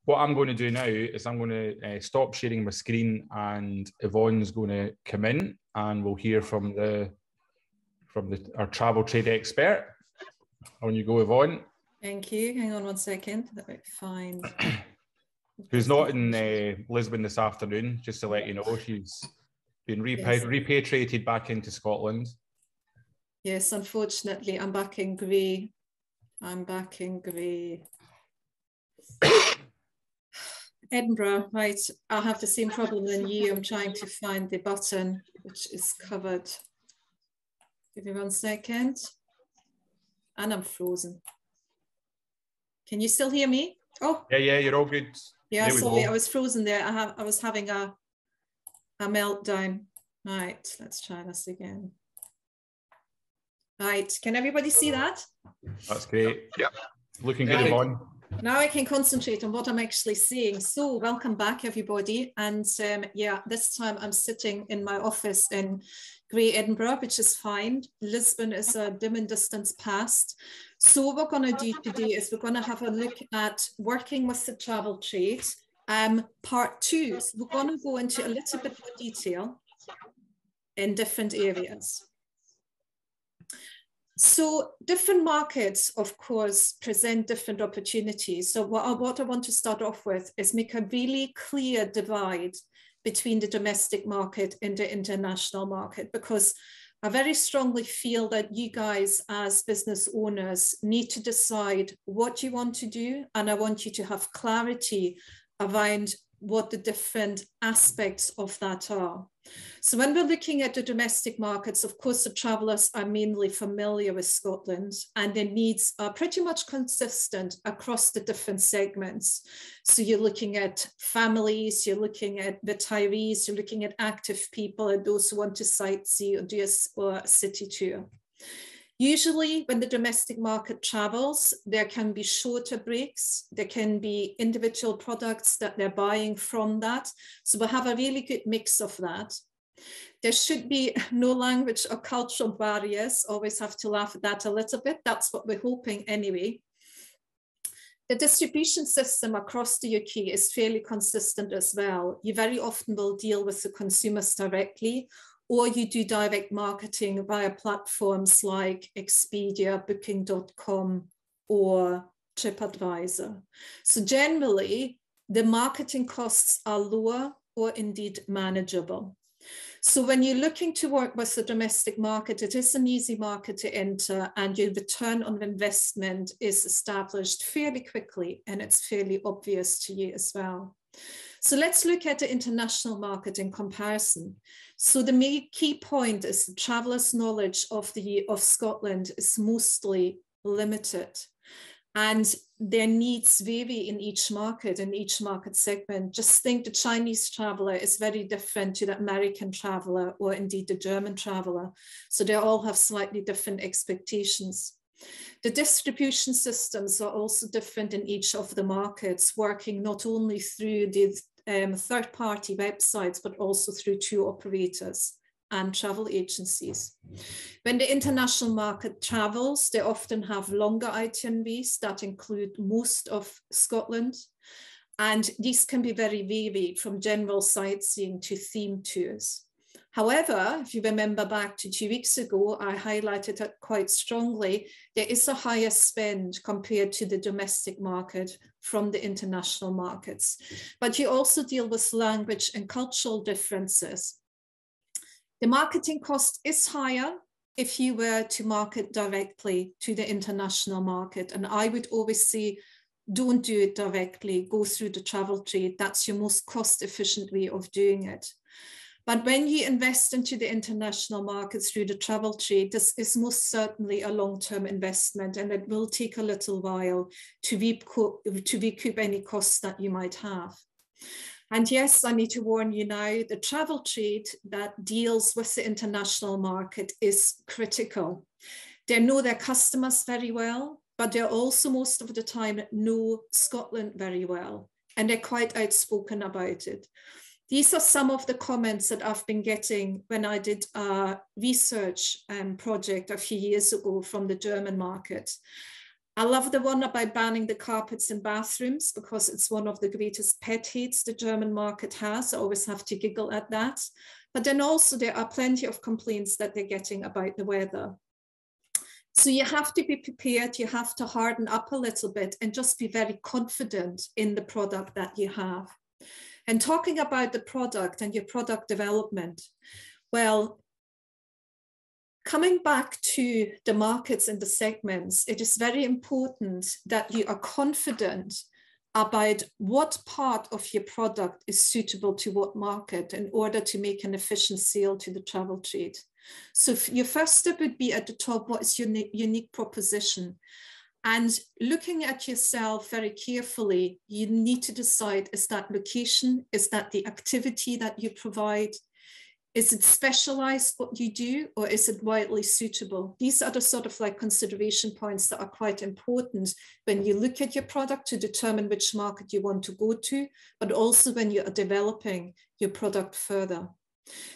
What I'm going to do now is I'm going to stop sharing my screen, and Yvonne's going to come in, and we'll hear from our travel trade expert. On you go, Yvonne. Thank you. Hang on one second. Let me find. Who's not in Lisbon this afternoon, just to let you know. She's been repatriated back into Scotland. Yes, unfortunately, I'm back in grey. Edinburgh, right. I have the same problem than you. I'm trying to find the button, which is covered. Give me 1 second. And I'm frozen. Can you still hear me? Oh. Yeah, you're all good. Yeah, sorry, I was frozen there. I was having a meltdown. Right, let's try this again. Right, can everybody see that? That's great. Yep. Looking good, Yvonne. Now I can concentrate on what I'm actually seeing. So welcome back, everybody. And yeah, this time I'm sitting in my office in grey Edinburgh, which is fine. Lisbon is a dim and distance past. So what we're going to do today is we're going to have a look at working with the travel trade, part 2. So we're going to go into a little bit more detail in different areas. So different markets, of course, present different opportunities. So what I want to start off with is make a really clear divide between the domestic market and the international market, because I very strongly feel that you guys as business owners need to decide what you want to do, and I want you to have clarity around what the different aspects of that are. So when we're looking at the domestic markets, of course, the travellers are mainly familiar with Scotland, and their needs are pretty much consistent across the different segments. So you're looking at families, you're looking at retirees, you're looking at active people, and those who want to sightsee or do a city tour. Usually when the domestic market travels, there can be shorter breaks, there can be individual products that they're buying from that. So we'll have a really good mix of that. There should be no language or cultural barriers. Always have to laugh at that a little bit. That's what we're hoping anyway. The distribution system across the UK is fairly consistent as well. You very often will deal with the consumers directly, or you do direct marketing via platforms like Expedia, Booking.com, or TripAdvisor. So generally, the marketing costs are lower or indeed manageable. So when you're looking to work with the domestic market, it is an easy market to enter, and your return on investment is established fairly quickly, and it's fairly obvious to you as well. So let's look at the international market in comparison. So the main key point is the travellers' knowledge of Scotland is mostly limited, and their needs vary in each market segment. Just think the Chinese traveller is very different to the American traveller or indeed the German traveller. So they all have slightly different expectations. The distribution systems are also different in each of the markets, working not only through the third-party websites, but also through tour operators and travel agencies. When the international market travels, they often have longer itineraries that include most of Scotland, and these can be very varied, from general sightseeing to themed tours. However, if you remember back to 2 weeks ago, I highlighted it quite strongly, there is a higher spend compared to the domestic market from the international markets. But you also deal with language and cultural differences. The marketing cost is higher if you were to market directly to the international market. And I would always say, don't do it directly, go through the travel trade. That's your most cost-efficient way of doing it. But when you invest into the international market through the travel trade, this is most certainly a long-term investment, and it will take a little while to recoup any costs that you might have. And yes, I need to warn you now, the travel trade that deals with the international market is critical. They know their customers very well, but they also most of the time know Scotland very well, and they're quite outspoken about it. These are some of the comments that I've been getting when I did a research project a few years ago from the German market. I love the one about banning the carpets in bathrooms because it's one of the greatest pet hates the German market has. I always have to giggle at that. But then also there are plenty of complaints that they're getting about the weather. So you have to be prepared, you have to harden up a little bit and just be very confident in the product that you have. And talking about the product and your product development, well, coming back to the markets and the segments, it is very important that you are confident about what part of your product is suitable to what market in order to make an efficient sale to the travel trade. So your first step would be at the top, what is your unique proposition? And looking at yourself very carefully, you need to decide, is that location? Is that the activity that you provide? Is it specialized what you do, or is it widely suitable? These are the sort of like consideration points that are quite important when you look at your product to determine which market you want to go to, but also when you are developing your product further.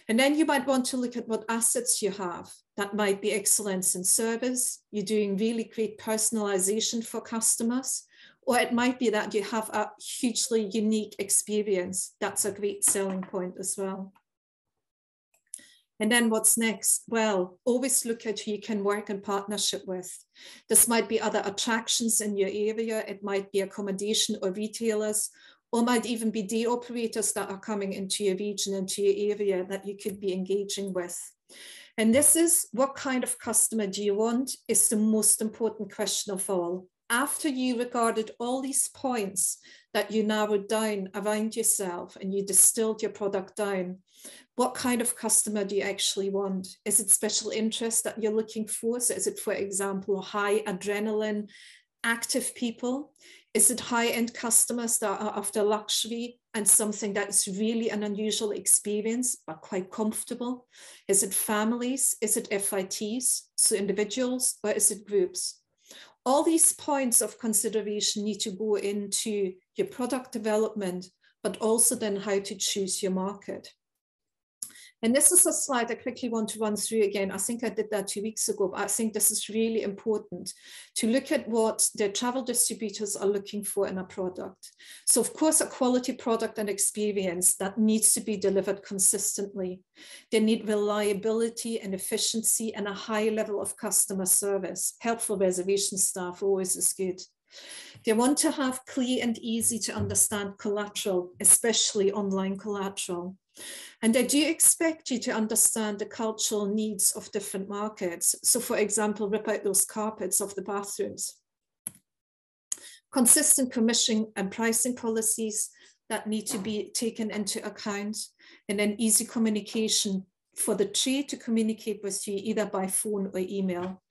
And then you might want to look at what assets you have. That might be excellence in service. You're doing really great personalization for customers, or it might be that you have a hugely unique experience. That's a great selling point as well. And then what's next? Well, always look at who you can work in partnership with. This might be other attractions in your area. It might be accommodation or retailers, or might even be day operators that are coming into your region, into your area that you could be engaging with. And this is, what kind of customer do you want, is the most important question of all. After you regarded all these points that you narrowed down around yourself and you distilled your product down, what kind of customer do you actually want? Is it special interest that you're looking for? So is it, for example, high adrenaline, active people? Is it high-end customers that are after luxury and something that is really an unusual experience, but quite comfortable? Is it families? Is it FITs, so individuals, or is it groups? All these points of consideration need to go into your product development, but also then how to choose your market. And this is a slide I quickly want to run through again. I think I did that 2 weeks ago, but I think this is really important to look at what the travel distributors are looking for in a product. So of course, a quality product and experience that needs to be delivered consistently. They need reliability and efficiency and a high level of customer service. Helpful reservation staff always is good. They want to have clear and easy to understand collateral, especially online collateral. And they do expect you to understand the cultural needs of different markets. So for example, rip out those carpets of the bathrooms. Consistent commission and pricing policies that need to be taken into account, and then easy communication for the trade to communicate with you either by phone or email.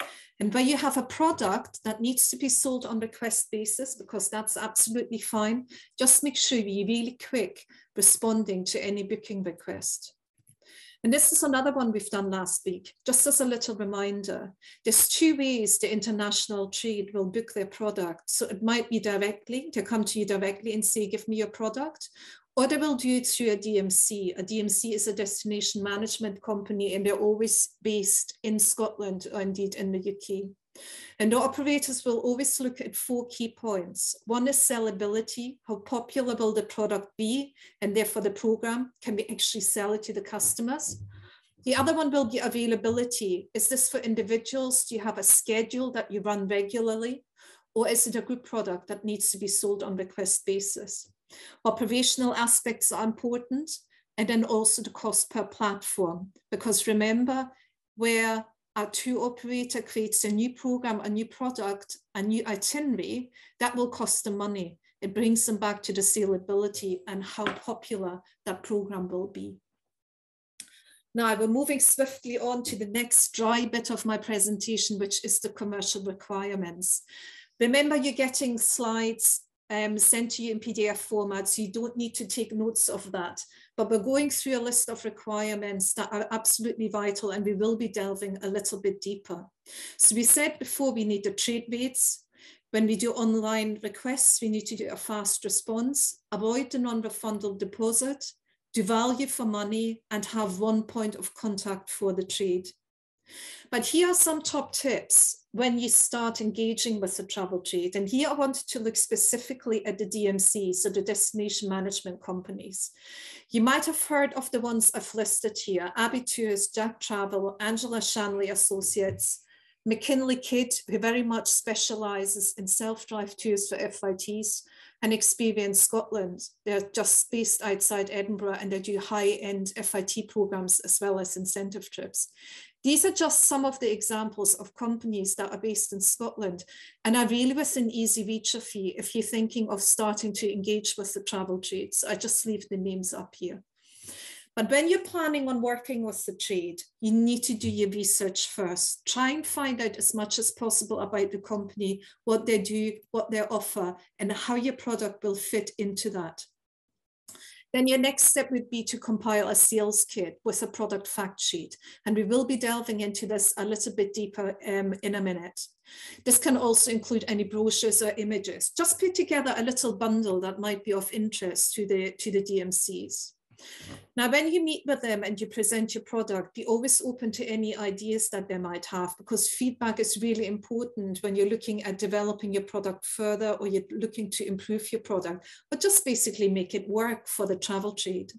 And where you have a product that needs to be sold on request basis, because that's absolutely fine, just make sure you're really quick responding to any booking request. And this is another one we've done last week. Just as a little reminder, there's 2 ways the international trade will book their product. So it might be directly, they come to you directly and say, give me your product, or they will do it through a DMC. A DMC is a destination management company, and they're always based in Scotland or indeed in the UK. And the operators will always look at 4 key points. One is sellability. How popular will the product be? And therefore the program, can we actually sell it to the customers? The other one will be availability. Is this for individuals? Do you have a schedule that you run regularly? Or is it a group product that needs to be sold on request basis? Operational aspects are important, and then also the cost per platform, because remember, where a tour operator creates a new program, a new product, a new itinerary, that will cost them money. It brings them back to the saleability and how popular that program will be. Now we're moving swiftly on to the next dry bit of my presentation, which is the commercial requirements. Remember, you're getting slides sent to you in PDF format, so you don't need to take notes of that. But we're going through a list of requirements that are absolutely vital, and we will be delving a little bit deeper. So we said before, we need the trade rates. When we do online requests, we need to do a fast response, avoid the non-refundable deposit, do value for money, and have 1 point of contact for the trade. But here are some top tips when you start engaging with the travel trade. And here I wanted to look specifically at the DMCs, so the destination management companies. You might have heard of the ones I've listed here: Abbey Tours, Jack Travel, Angela Shanley Associates, McKinley Kidd, who very much specializes in self-drive tours for FITs, and Experience Scotland. They're just based outside Edinburgh, and they do high-end FIT programs as well as incentive trips. These are just some of the examples of companies that are based in Scotland and are really within easy reach of you if you're thinking of starting to engage with the travel trade. So I just leave the names up here. But when you're planning on working with the trade, you need to do your research first. Try and find out as much as possible about the company, what they do, what they offer, and how your product will fit into that. Then your next step would be to compile a sales kit with a product fact sheet. And we will be delving into this a little bit deeper in a minute. This can also include any brochures or images. Just put together a little bundle that might be of interest to the DMCs. Now, when you meet with them and you present your product, be always open to any ideas that they might have, because feedback is really important when you're looking at developing your product further, or you're looking to improve your product, but just basically make it work for the travel trade.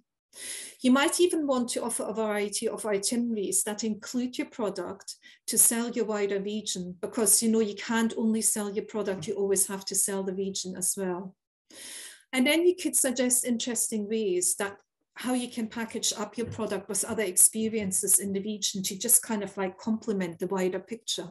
You might even want to offer a variety of itineraries that include your product to sell your wider region, because you can't only sell your product, you always have to sell the region as well. And then you could suggest interesting ways that how you can package up your product with other experiences in the region to just kind of like complement the wider picture.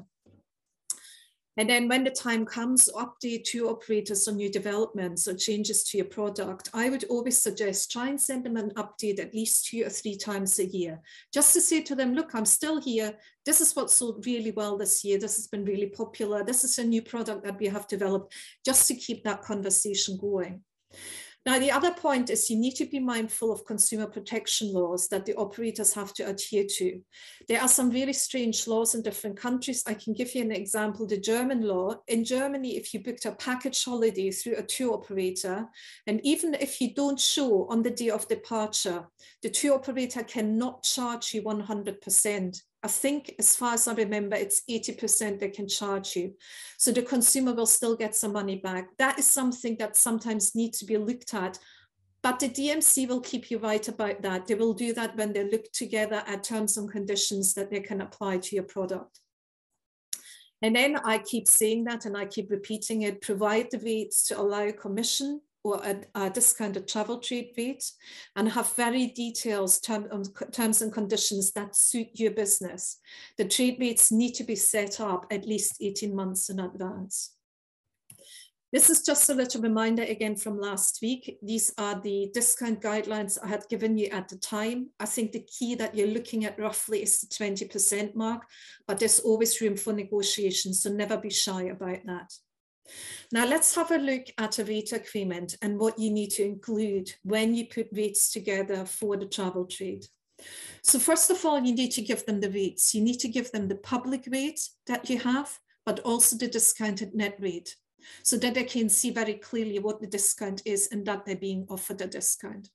And then when the time comes, update tour operators on new developments or changes to your product. I would always suggest try and send them an update at least 2 or 3 times a year, just to say to them, look, I'm still here. This is what sold really well this year. This has been really popular. This is a new product that we have developed, just to keep that conversation going. Now, the other point is you need to be mindful of consumer protection laws that the operators have to adhere to. There are some really strange laws in different countries. I can give you an example, the German law. In Germany, if you booked a package holiday through a tour operator, and even if you don't show on the day of departure, the tour operator cannot charge you 100%. I think, as far as I remember, it's 80% they can charge you. So the consumer will still get some money back. That is something that sometimes needs to be looked at, but the DMC will keep you right about that. They will do that when they look together at terms and conditions that they can apply to your product. And then I keep saying that, and I keep repeating it: provide the rates to allow commission or a discounted travel trade rate, and have very detailed terms and conditions that suit your business. The trade rates need to be set up at least 18 months in advance. This is just a little reminder again from last week. These are the discount guidelines I had given you at the time. I think the key that you're looking at roughly is the 20% mark, but there's always room for negotiation, so never be shy about that. Now let's have a look at a rate agreement and what you need to include when you put rates together for the travel trade. So first of all, you need to give them the rates. You need to give them the public rate that you have, but also the discounted net rate, so that they can see very clearly what the discount is and that they're being offered a discount.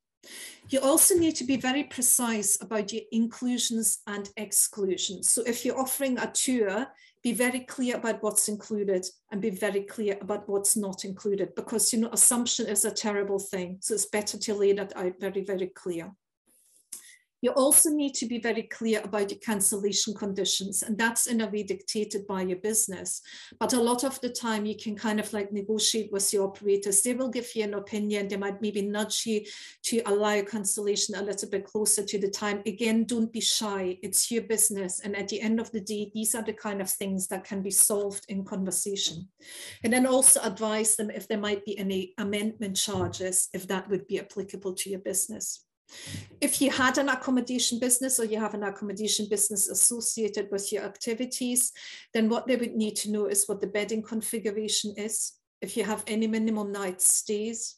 You also need to be very precise about your inclusions and exclusions. So if you're offering a tour, be very clear about what's included and be very clear about what's not included, because assumption is a terrible thing. So it's better to lay that out very, very clear. You also need to be very clear about your cancellation conditions, and that's in a way dictated by your business. But a lot of the time you can kind of like negotiate with your operators. They will give you an opinion. They might maybe nudge you to allow cancellation a little bit closer to the time. Again, don't be shy. It's your business. And at the end of the day, these are the kind of things that can be solved in conversation. And then also advise them if there might be any amendment charges, if that would be applicable to your business. If you had an accommodation business, or you have an accommodation business associated with your activities, then what they would need to know is what the bedding configuration is, if you have any minimum night stays,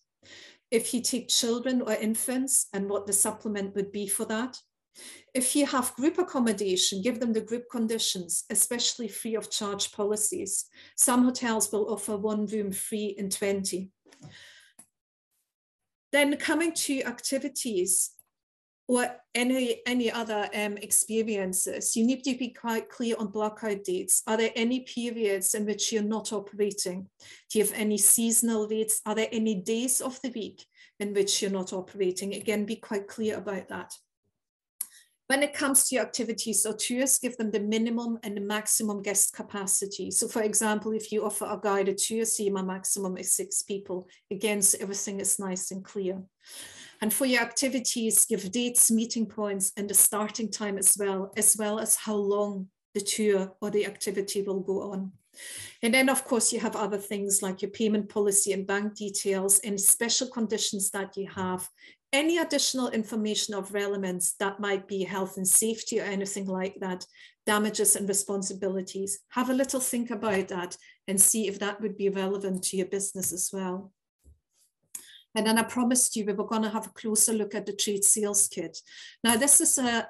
if you take children or infants, and what the supplement would be for that. If you have group accommodation, give them the group conditions, especially free of charge policies. Some hotels will offer 1 room free in 20. Then coming to activities, or any other experiences, you need to be quite clear on blackout dates. Are there any periods in which you're not operating? Do you have any seasonal rates? Are there any days of the week in which you're not operating? Again, be quite clear about that. When it comes to your activities or tours, give them the minimum and the maximum guest capacity. So for example, if you offer a guided tour, say my maximum is 6 people. Again, so everything is nice and clear. And for your activities, give dates, meeting points, and the starting time as well as how long the tour or the activity will go on. And then, of course, you have other things like your payment policy and bank details, any special conditions that you have, any additional information of relevance that might be health and safety or anything like that, damages and responsibilities. Have a little think about that and see if that would be relevant to your business as well. And then I promised you we were going to have a closer look at the trade sales kit. Now, this is a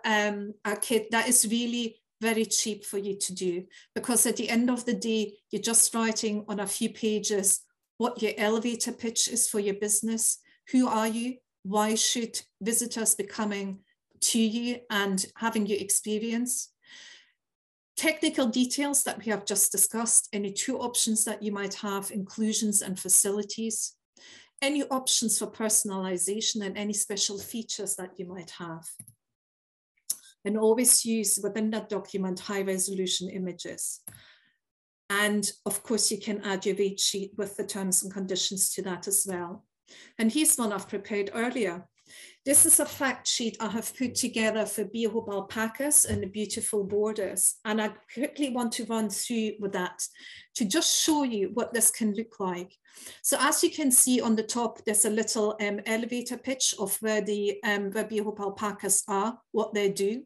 kit that is really very cheap for you to do, because at the end of the day, you're just writing on a few pages what your elevator pitch is for your business. Who are you? Why should visitors be coming to you and having your experience? Technical details that we have just discussed, any tour options that you might have, inclusions and facilities, any options for personalization and any special features that you might have. And always use within that document high resolution images. And of course, you can add your rate sheet with the terms and conditions to that as well. And here's one I've prepared earlier. This is a fact sheet I have put together for Biohope alpacas and the beautiful borders. And I quickly want to run through with that to just show you what this can look like. So as you can see on the top, there's a little elevator pitch of where Biohope alpacas are, what they do.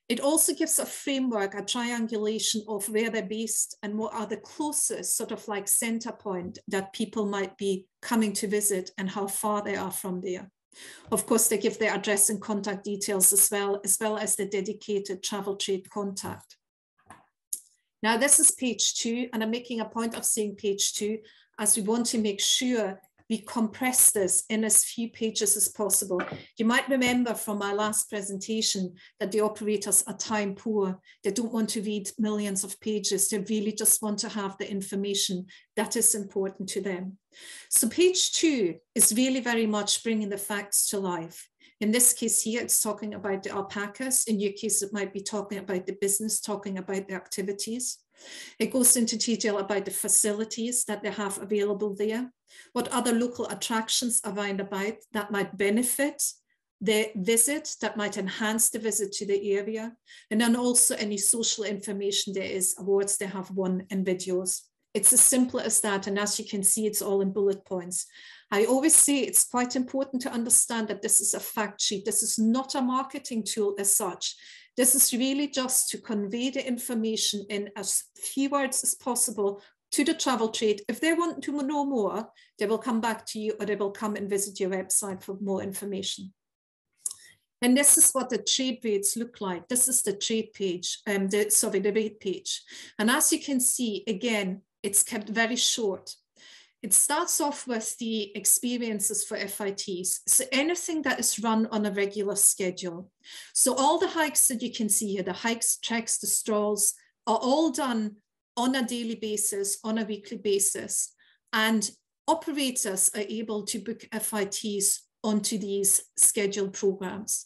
It also gives a framework, a triangulation of where they're based and what are the closest sort of like center point that people might be coming to visit and how far they are from there. Of course, they give their address and contact details as well as the dedicated travel trade contact. Now, this is page 2, and I'm making a point of saying page 2 as we want to make sure we compress this in as few pages as possible. You might remember from my last presentation that the operators are time poor. They don't want to read millions of pages. They really just want to have the information that is important to them. So page 2 is really very much bringing the facts to life. In this case here, it's talking about the alpacas. In your case, it might be talking about the business, talking about the activities. It goes into detail about the facilities that they have available there, what other local attractions are around about that might benefit the visit, that might enhance the visit to the area, and then also any social information there is, awards they have won, and videos. It's as simple as that, and as you can see, it's all in bullet points. I always say it's quite important to understand that this is a fact sheet. This is not a marketing tool as such. This is really just to convey the information in as few words as possible to the travel trade. If they want to know more, they will come back to you or they will come and visit your website for more information. And this is what the trade rates look like. This is the trade page, the rate page. And as you can see, again, it's kept very short. It starts off with the experiences for FITs. So anything that is run on a regular schedule. So all the hikes that you can see here, the hikes, treks, the strolls, are all done on a daily basis, on a weekly basis. And operators are able to book FITs onto these scheduled programs.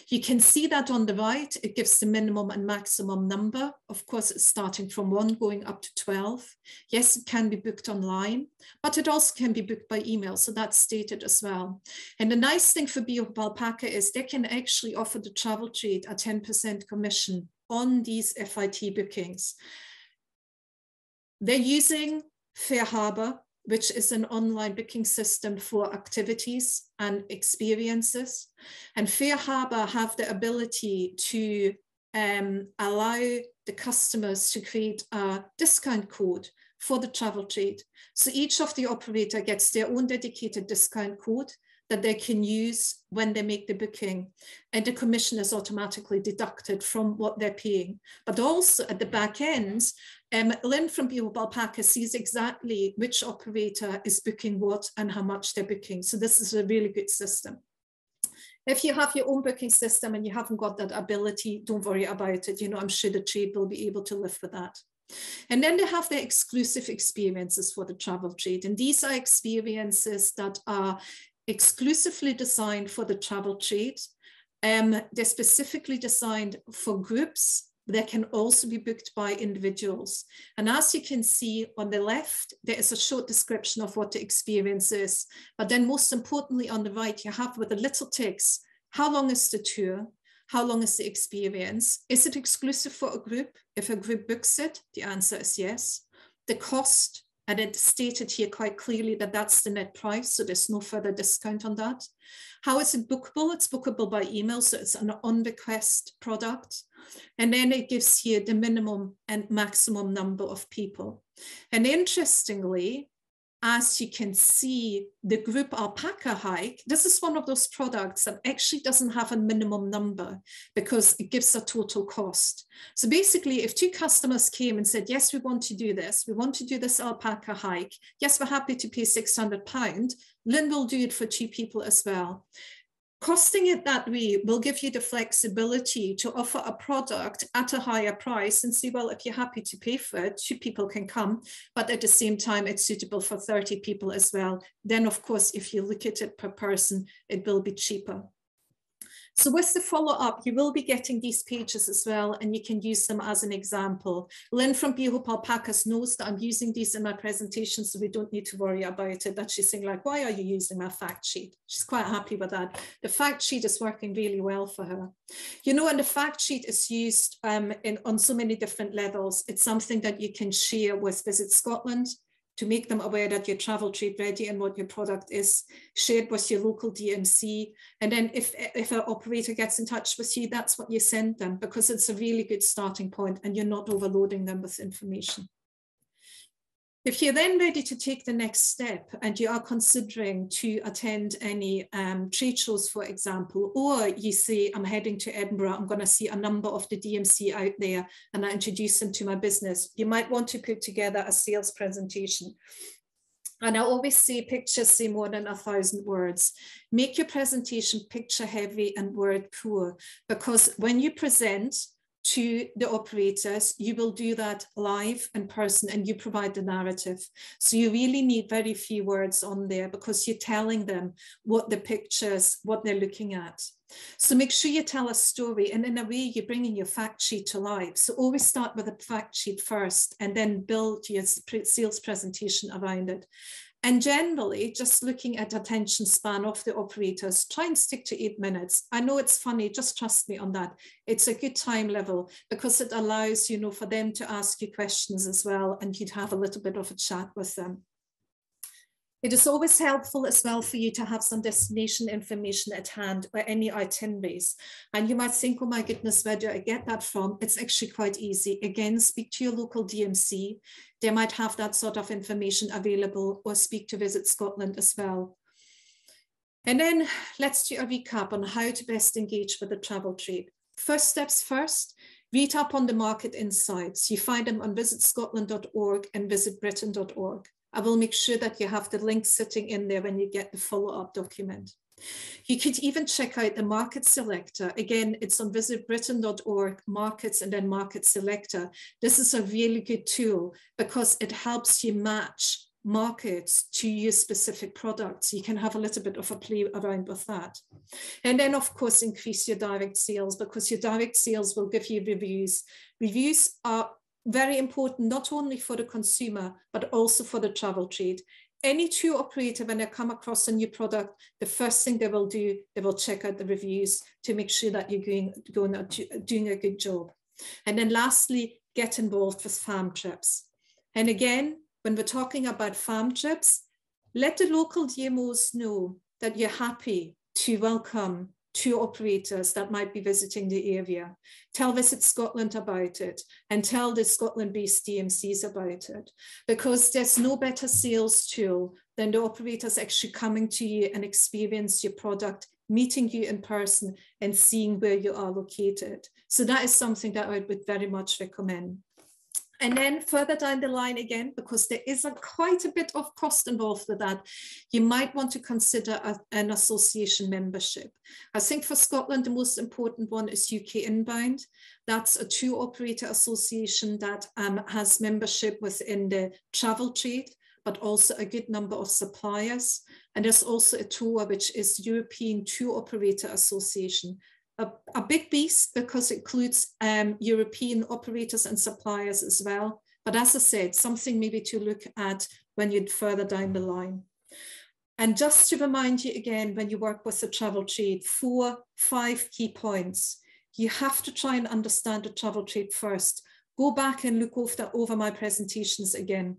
You can see that on the right, it gives the minimum and maximum number. Of course, it's starting from 1 going up to 12. Yes, it can be booked online, but it also can be booked by email. So that's stated as well. And the nice thing for Biohope Alpaca is they can actually offer the travel trade a 10% commission on these FIT bookings. They're using Fair Harbor, which is an online booking system for activities and experiences. And Fair Harbor have the ability to allow the customers to create a discount code for the travel trade. So each of the operator gets their own dedicated discount code that they can use when they make the booking. And the commission is automatically deducted from what they're paying. But also at the back end, Lynn from Biohope Alpaca sees exactly which operator is booking what and how much they're booking. So this is a really good system. If you have your own booking system and you haven't got that ability, don't worry about it. You know, I'm sure the trade will be able to live with that. And then they have their exclusive experiences for the travel trade. And these are experiences that are exclusively designed for the travel trade. They're specifically designed for groups. They can also be booked by individuals. And as you can see on the left, there is a short description of what the experience is. But then most importantly on the right, you have with the little ticks, how long is the tour? How long is the experience? Is it exclusive for a group? If a group books it, the answer is yes. The cost, and it's stated here quite clearly that that's the net price, so there's no further discount on that. How is it bookable? It's bookable by email, so it's an on-request product. And then it gives here the minimum and maximum number of people. And interestingly, as you can see, the group alpaca hike, this is one of those products that actually doesn't have a minimum number because it gives a total cost. So basically, if 2 customers came and said, yes, we want to do this alpaca hike, yes, we're happy to pay £600, Lynn will do it for 2 people as well. Costing it that way will give you the flexibility to offer a product at a higher price and say, well, if you're happy to pay for it, 2 people can come, but at the same time, it's suitable for 30 people as well. Then, of course, if you look at it per person, it will be cheaper. So with the follow-up, you will be getting these pages as well, and you can use them as an example. Lynn from Hope Alpacas knows that I'm using these in my presentation, so we don't need to worry about it, that she's saying like, why are you using my fact sheet? She's quite happy with that. The fact sheet is working really well for her. You know, and the fact sheet is used on so many different levels. It's something that you can share with Visit Scotland, to make them aware that your travel trade ready and what your product is, shared with your local DMC. And then if an operator gets in touch with you, that's what you send them, because it's a really good starting point and you're not overloading them with information. If you're then ready to take the next step and you are considering to attend any trade shows, for example, or you say, I'm heading to Edinburgh, I'm going to see a number of the DMC out there and I introduce them to my business, you might want to put together a sales presentation. And I always say pictures say more than 1,000 words. Make your presentation picture heavy and word poor, because when you present to the operators, you will do that live in person and you provide the narrative. So you really need very few words on there because you're telling them what the pictures, what they're looking at. So make sure you tell a story, and in a way you're bringing your fact sheet to life. So always start with a fact sheet first and then build your sales presentation around it. And generally, just looking at attention span of the operators, try and stick to 8 minutes. I know it's funny, just trust me on that. It's a good time level because it allows, you know, for them to ask you questions as well, and you'd have a little bit of a chat with them. It is always helpful as well for you to have some destination information at hand or any itineraries. And you might think, oh my goodness, where do I get that from? It's actually quite easy. Again, speak to your local DMC. They might have that sort of information available, or speak to Visit Scotland as well. And then let's do a recap on how to best engage with the travel trade. First steps first, read up on the market insights. You find them on visitscotland.org and visitbritain.org. I will make sure that you have the link sitting in there when you get the follow-up document. You could even check out the market selector. Again, it's on visitbritain.org, markets, and then market selector. This is a really good tool because it helps you match markets to your specific products. You can have a little bit of a play around with that. And then, of course, increase your direct sales, because your direct sales will give you reviews. Reviews are very important, not only for the consumer, but also for the travel trade. Any tour operator, when they come across a new product, the first thing they will do, they will check out the reviews to make sure that you're doing a good job. And then lastly, get involved with farm trips. And again, when we're talking about farm trips, let the local DMOs know that you're happy to welcome tour operators that might be visiting the area. Tell Visit Scotland about it, and tell the Scotland-based DMCs about it, because there's no better sales tool than the operators actually coming to you and experience your product, meeting you in person and seeing where you are located. So that is something that I would very much recommend. And then further down the line again, because there is quite a bit of cost involved with that, you might want to consider an association membership. I think for Scotland, the most important one is UK Inbound. That's a tour operator association that has membership within the travel trade, but also a good number of suppliers. And there's also a tour, which is European Tour Operator Association. A big beast because it includes European operators and suppliers as well. But as I said, something maybe to look at when you're further down the line. And just to remind you again, when you work with the travel trade, 5 key points. You have to try and understand the travel trade first. Go back and look over my presentations again.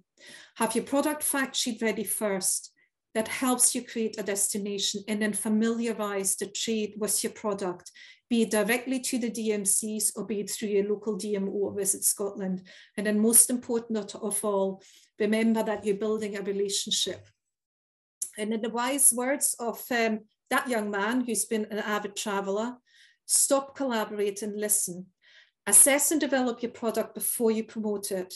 Have your product fact sheet ready first. That helps you create a destination, and then familiarize the trade with your product, be it directly to the DMCs or be it through your local DMO or Visit Scotland. And then most important of all, remember that you're building a relationship. And in the wise words of that young man who's been an avid traveler, stop, collaborate and listen. Assess and develop your product before you promote it.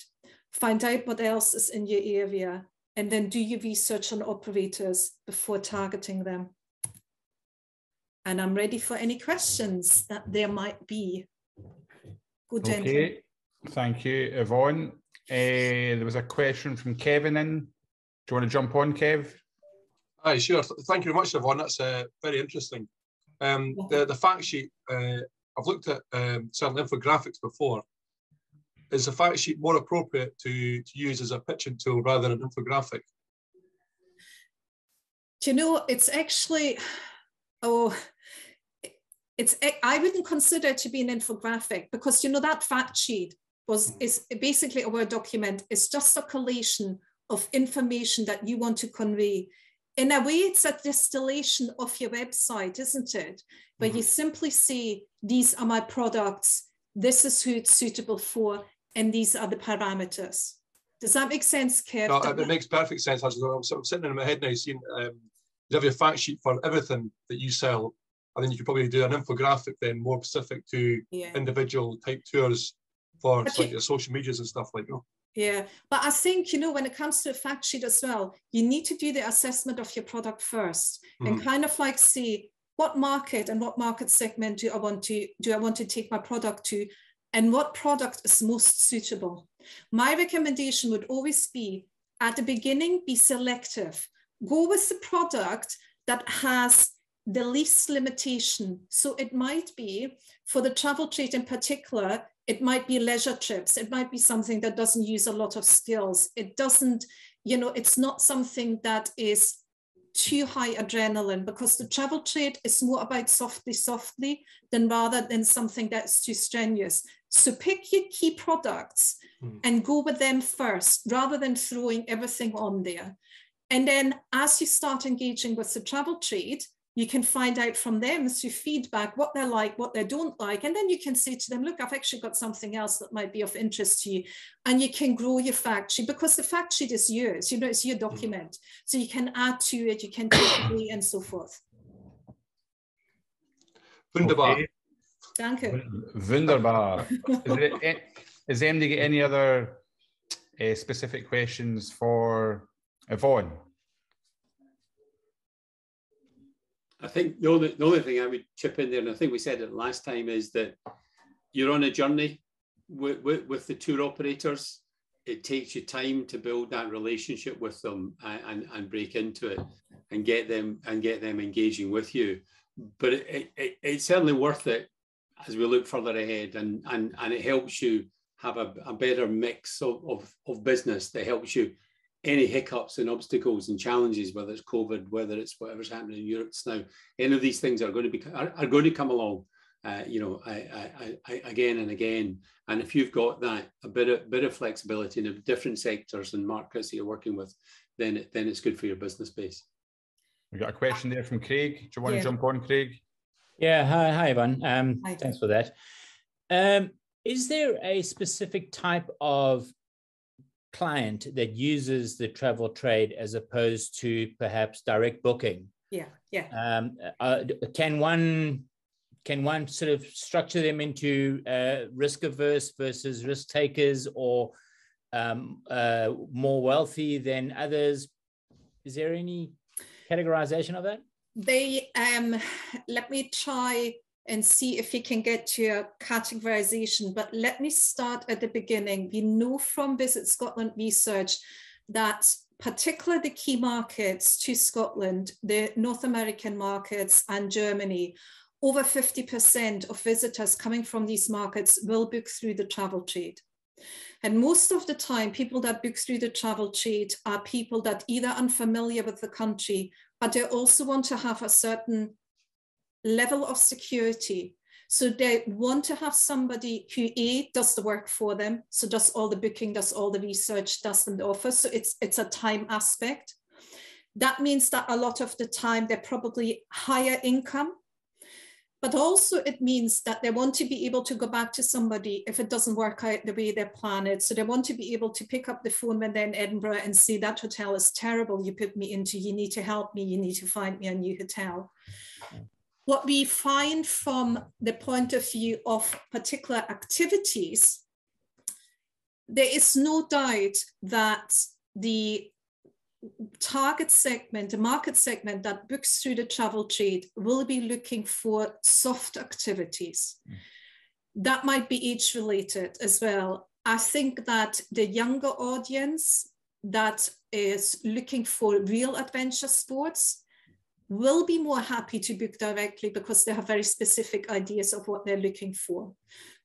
Find out what else is in your area. And then do your research on operators before targeting them. And I'm ready for any questions that there might be. Good, gentlemen. Okay, thank you, Yvonne. There was a question from Kevin in. Do you want to jump on, Kev? Aye, sure. Thank you very much, Yvonne. That's very interesting. The fact sheet, I've looked at certain infographics before. Is the fact sheet more appropriate to use as a pitching tool rather than an infographic? Do you know, it's actually, I wouldn't consider it to be an infographic because, you know, that fact sheet is basically a Word document. It's just a collation of information that you want to convey. In a way, it's a distillation of your website, isn't it? Where you simply say, these are my products, this is who it's suitable for, and these are the parameters. Does that make sense, Kev? No, it makes perfect sense. I'm sitting in my head now seeing you have your fact sheet for everything that you sell, and then you could probably do an infographic then more specific to individual type tours for like your social medias and stuff like that. Yeah, but I think, you know, when it comes to a fact sheet as well, you need to do the assessment of your product first and kind of like see what market and what market segment do I want to take my product to, and what product is most suitable. My recommendation would always be, at the beginning, be selective. Go with the product that has the least limitation. So it might be, for the travel trade in particular, it might be leisure trips. It might be something that doesn't use a lot of skills. It doesn't, you know, it's not something that is too high adrenaline, because the travel trade is more about softly rather than something that's too strenuous. So pick your key products and go with them first, rather than throwing everything on there. And then as you start engaging with the travel trade, you can find out from them through feedback what they like, what they don't like. And then you can say to them, look, I've actually got something else that might be of interest to you. And you can grow your fact sheet, because the fact sheet is yours, you know, it's your document. So you can add to it, you can take away and so forth. Wunderbar. Okay. Danke. Wunderbar. Is anybody got any other specific questions for Yvonne? I think the only thing I would chip in there, and I think we said it last time, is that you're on a journey with the tour operators. It takes you time to build that relationship with them and break into it and get them engaging with you. But it's certainly worth it as we look further ahead, and it helps you have a better mix of business that helps you. Any hiccups and obstacles and challenges, whether it's COVID, whether it's whatever's happening in Europe now, any of these things are going to come along, again and again. And if you've got that a bit of flexibility in the different sectors and markets that you're working with, then it's good for your business base. We got a question there from Craig. Do you want to jump on, Craig? Yeah, hi Yvonne. Thanks for that. Is there a specific type of client that uses the travel trade as opposed to perhaps direct booking? Can one sort of structure them into risk averse versus risk takers, or more wealthy than others? Is there any categorization of that? They let me try and see if we can get to a categorization, but let me start at the beginning. We know from Visit Scotland research that particularly the key markets to Scotland, the North American markets and Germany, over 50% of visitors coming from these markets will book through the travel trade. And most of the time, people that book through the travel trade are people that either are unfamiliar with the country, but they also want to have a certain level of security. So they want to have somebody who does the work for them, so does all the booking, does all the research, does them the offer. So it's a time aspect. That means that a lot of the time they're probably higher income, but also it means that they want to be able to go back to somebody if it doesn't work out the way they plan it. So they want to be able to pick up the phone when they're in Edinburgh and say, that hotel is terrible, you put me into, you need to help me, you need to find me a new hotel. What we find from the point of view of particular activities, there is no doubt that the target segment, the market segment that books through the travel trade will be looking for soft activities. That might be age related as well. I think that the younger audience that is looking for real adventure sports will be more happy to book directly because they have very specific ideas of what they're looking for.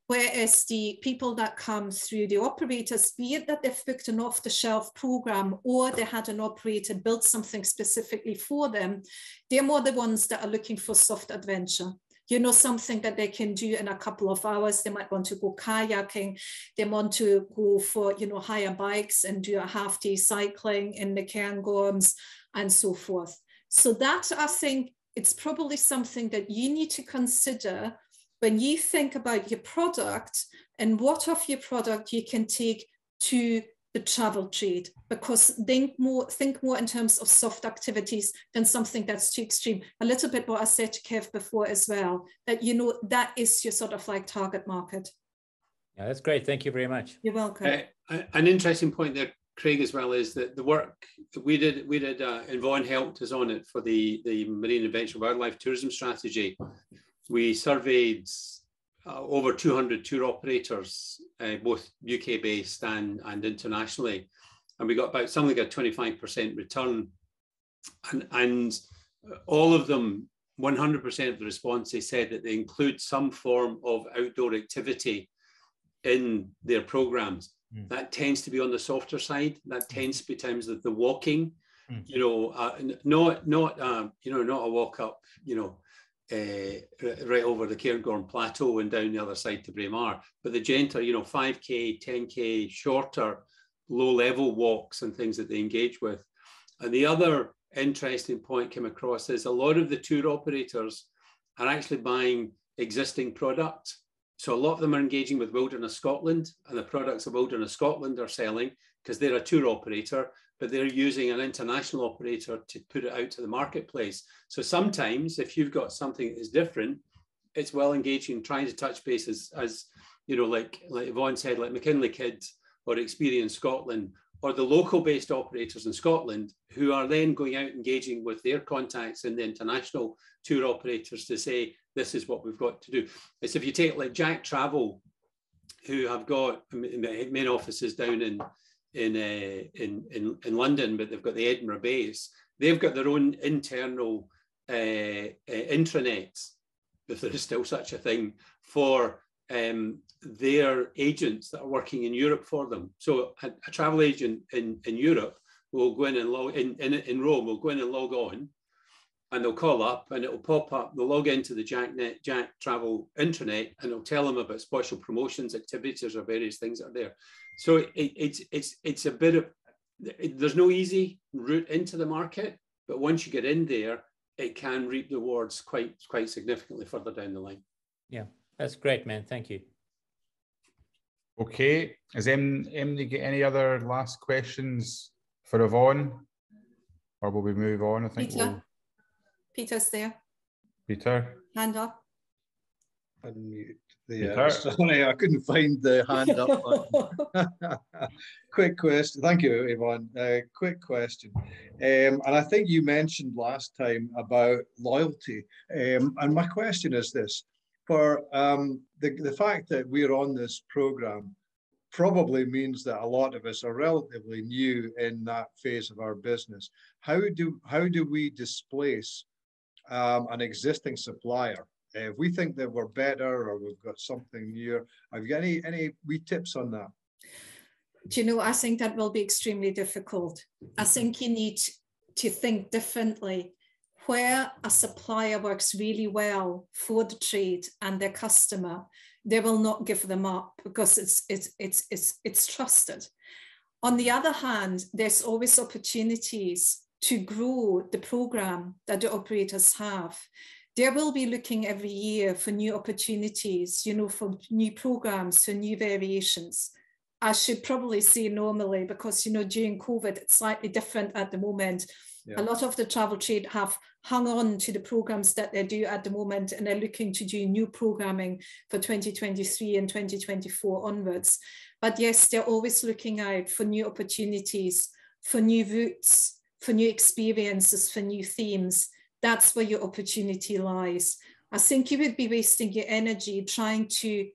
Whereas the people that come through the operators, be it that they've booked an off-the-shelf program or they had an operator build something specifically for them, they're more the ones that are looking for soft adventure. You know, something that they can do in a couple of hours. They might want to go kayaking. They want to go for, you know, hire bikes and do a half-day cycling in the Cairngorms and so forth. So that, I think, it's probably something that you need to consider when you think about your product and what of your product you can take to the travel trade, because think more in terms of soft activities than something that's too extreme. A little bit what I said to Kev before as well, that, you know, that is your sort of like target market. Yeah, that's great. Thank you very much. You're welcome. An interesting point there, Craig, as well, is that the work that we did, Yvonne helped us on it for the Marine Adventure Wildlife Tourism Strategy. We surveyed over 200 tour operators, both UK-based and internationally, and we got about something like a 25% return. And all of them, 100% of the response, they said that they include some form of outdoor activity in their programs. That tends to be on the softer side. That tends to be times of the walking, you know, not a walk up, you know, right over the Cairngorm Plateau and down the other side to Braemar, but the gentle, you know, 5K, 10K, shorter, low-level walks and things that they engage with. And the other interesting point came across is a lot of the tour operators are actually buying existing product. So a lot of them are engaging with Wilderness Scotland, and the products of Wilderness Scotland are selling because they're a tour operator, but they're using an international operator to put it out to the marketplace. So sometimes if you've got something that is different, it's well engaging, trying to touch bases, as you know, like Yvonne said, like McKinley Kids or Experience Scotland, or the local based operators in Scotland, who are then going out engaging with their contacts in the international tour operators to say, this is what we've got to do. It's if you take like Jack Travel, who have got main offices down in London, but they've got the Edinburgh base. They've got their own internal intranet, if there is still such a thing, for their agents that are working in Europe for them. So a travel agent in Europe will go in and log in Rome, will go in and log on, and they'll call up and it'll pop up. They'll log into the Jack Travel intranet and it'll tell them about special promotions, activities, or various things that are there. So it's a bit of, there's no easy route into the market, but once you get in there, it can reap the rewards quite significantly further down the line. Yeah, that's great, man. Thank you. Okay, is Emily get any other last questions for Yvonne, or will we move on? I think Peter's there. Peter, hand up. Unmute. Sorry, I couldn't find the hand up button. Quick question. Thank you, Yvonne. Quick question. And I think you mentioned last time about loyalty. And my question is this. For the fact that we're on this program probably means that a lot of us are relatively new in that phase of our business. How do we displace an existing supplier? If we think that we're better or we've got something new, have you got any wee tips on that? Do you know, I think that will be extremely difficult. I think you need to think differently. Where a supplier works really well for the trade and their customer, they will not give them up because it's trusted. On the other hand, there's always opportunities to grow the program that the operators have. They will be looking every year for new opportunities, you know, for new programs, for new variations. I should probably say normally because, you know, during COVID, it's slightly different at the moment. Yeah. A lot of the travel trade have hung on to the programs that they do at the moment, and they're looking to do new programming for 2023 and 2024 onwards. But yes, they're always looking out for new opportunities, for new routes, for new experiences, for new themes. That's where your opportunity lies. I think you would be wasting your energy trying to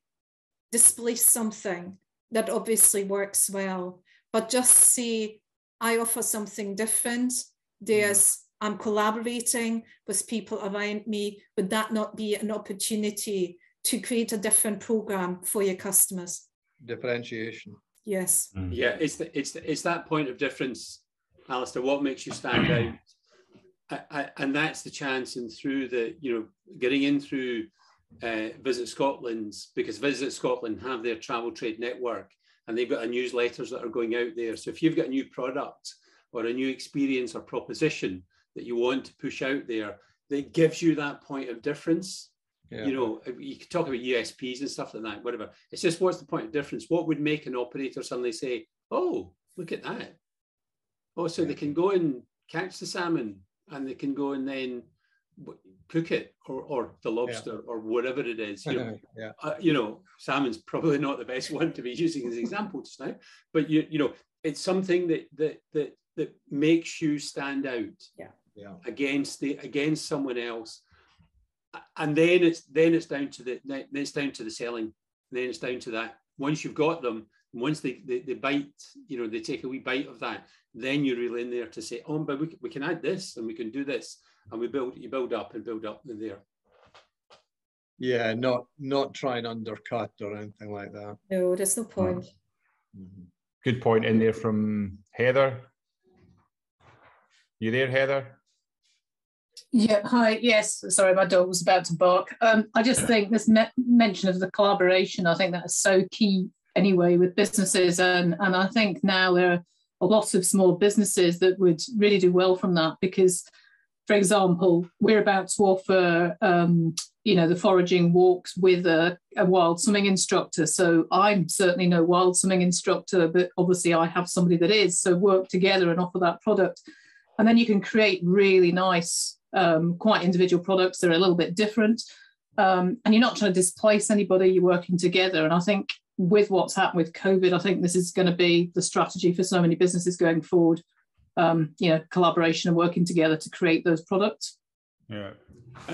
displace something that obviously works well, but just say, I offer something different. I'm collaborating with people around me. Would that not be an opportunity to create a different program for your customers? Differentiation. Yes. Yeah, it's that point of difference, Alistair. What makes you stand out? And that's the chance, and through the, you know, getting in through Visit Scotland's, because Visit Scotland have their travel trade network and they've got newsletters that are going out there. So if you've got a new product or a new experience or proposition that you want to push out there, that gives you that point of difference. Yeah. You know, you can talk about USPs and stuff like that, whatever. It's just, what's the point of difference? What would make an operator suddenly say, oh, look at that. Oh, so they can go and catch the salmon and they can go and then cook it or the lobster or whatever it is. You know, you know, salmon's probably not the best one to be using as an example just now, but you know, it's something that makes you stand out against someone else. And then it's down to the selling. Then it's down to that. Once you've got them, once they bite, you know, they take a wee bite of that, then you're really in there to say, oh, but we can add this and we can do this, and you build up in there. Yeah, not try and undercut or anything like that. No, there's no point. Mm-hmm. Good point in there from Heather. You there, Heather? Yeah, hi. Yes, sorry, my dog was about to bark. I just think this mention of the collaboration, I think that is so key anyway with businesses. And I think now there are a lot of small businesses that would really do well from that because, for example, we're about to offer, you know, the foraging walks with a wild swimming instructor. So I'm certainly no wild swimming instructor, but obviously I have somebody that is. So work together and offer that product. And then you can create really nice, quite individual products that are a little bit different. And you're not trying to displace anybody, you're working together. And I think with what's happened with COVID, I think this is going to be the strategy for so many businesses going forward. You know, collaboration and working together to create those products. Yeah.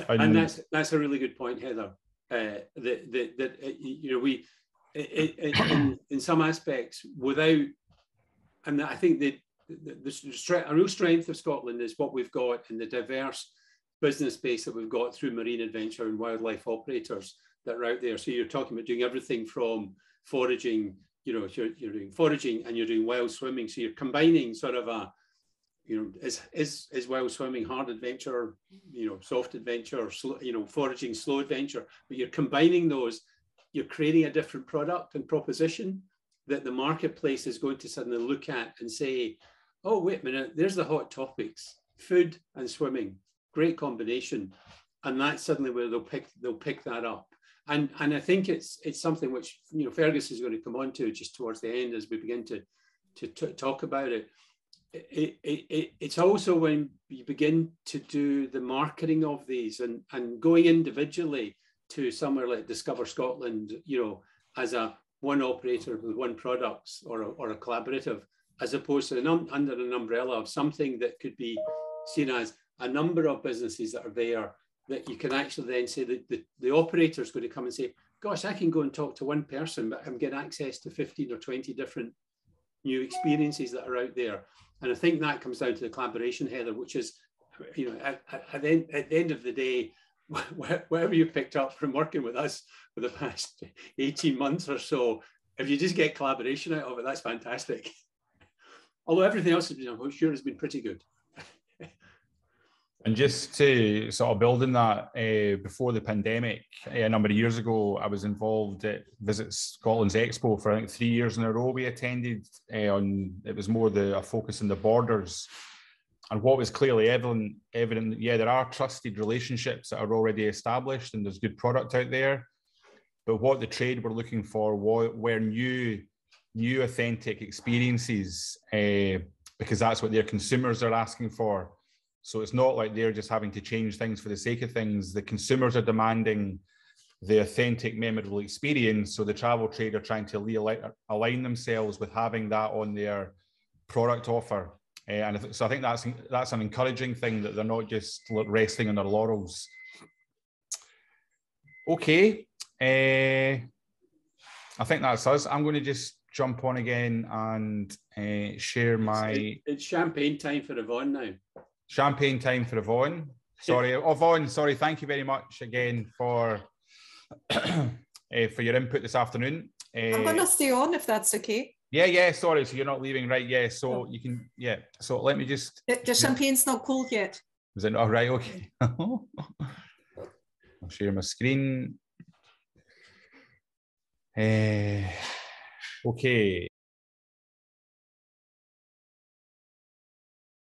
And that's a really good point, Heather. That you know, we in some aspects without, and I think a real strength of Scotland is what we've got in the diverse business base that we've got through marine adventure and wildlife operators that are out there. So you're talking about doing everything from foraging, you know, you're doing foraging and you're doing wild swimming. So you're combining sort of a, you know, is wild swimming hard adventure, you know, soft adventure, slow, you know, foraging slow adventure, but you're combining those, you're creating a different product and proposition that the marketplace is going to suddenly look at and say, oh, wait a minute, there's the hot topics, food and swimming, great combination. And that's suddenly where they'll pick that up. And I think it's something which, you know, Fergus is going to come on to just towards the end as we begin to talk about it. It's also when you begin to do the marketing of these and going individually to somewhere like Discover Scotland, you know, as a one operator with one products or a collaborative, as opposed to under an umbrella of something that could be seen as a number of businesses that are there, that you can actually then say that the operator is going to come and say, gosh, I can go and talk to one person, but I'm getting access to 15 or 20 different new experiences that are out there. And I think that comes down to the collaboration, Heather, which is, you know, at the end of the day, whatever you picked up from working with us for the past 18 months or so, if you just get collaboration out of it, that's fantastic. Although everything else, I'm sure, has been pretty good. And just to sort of build on that, before the pandemic, a number of years ago, I was involved at Visit Scotland's Expo for I think 3 years in a row. We attended it was more a focus on the borders. And what was clearly evident, yeah, there are trusted relationships that are already established and there's good product out there. But what the trade were looking for were new authentic experiences, because that's what their consumers are asking for. So it's not like they're just having to change things for the sake of things. The consumers are demanding the authentic, memorable experience. So the travel trade are trying to align themselves with having that on their product offer. And so I think that's an encouraging thing, that they're not just resting on their laurels. Okay, I think that's us. I'm going to just jump on again and share my... It's champagne time for Yvonne now. Champagne time for Yvonne. Sorry, Yvonne, sorry, thank you very much again for your input this afternoon. I'm going to stay on if that's okay. Yeah, sorry, so you're not leaving, right? Yeah, so you can, yeah. So let me just... The champagne's not cold yet. Is it? All right, okay. I'll share my screen. Okay.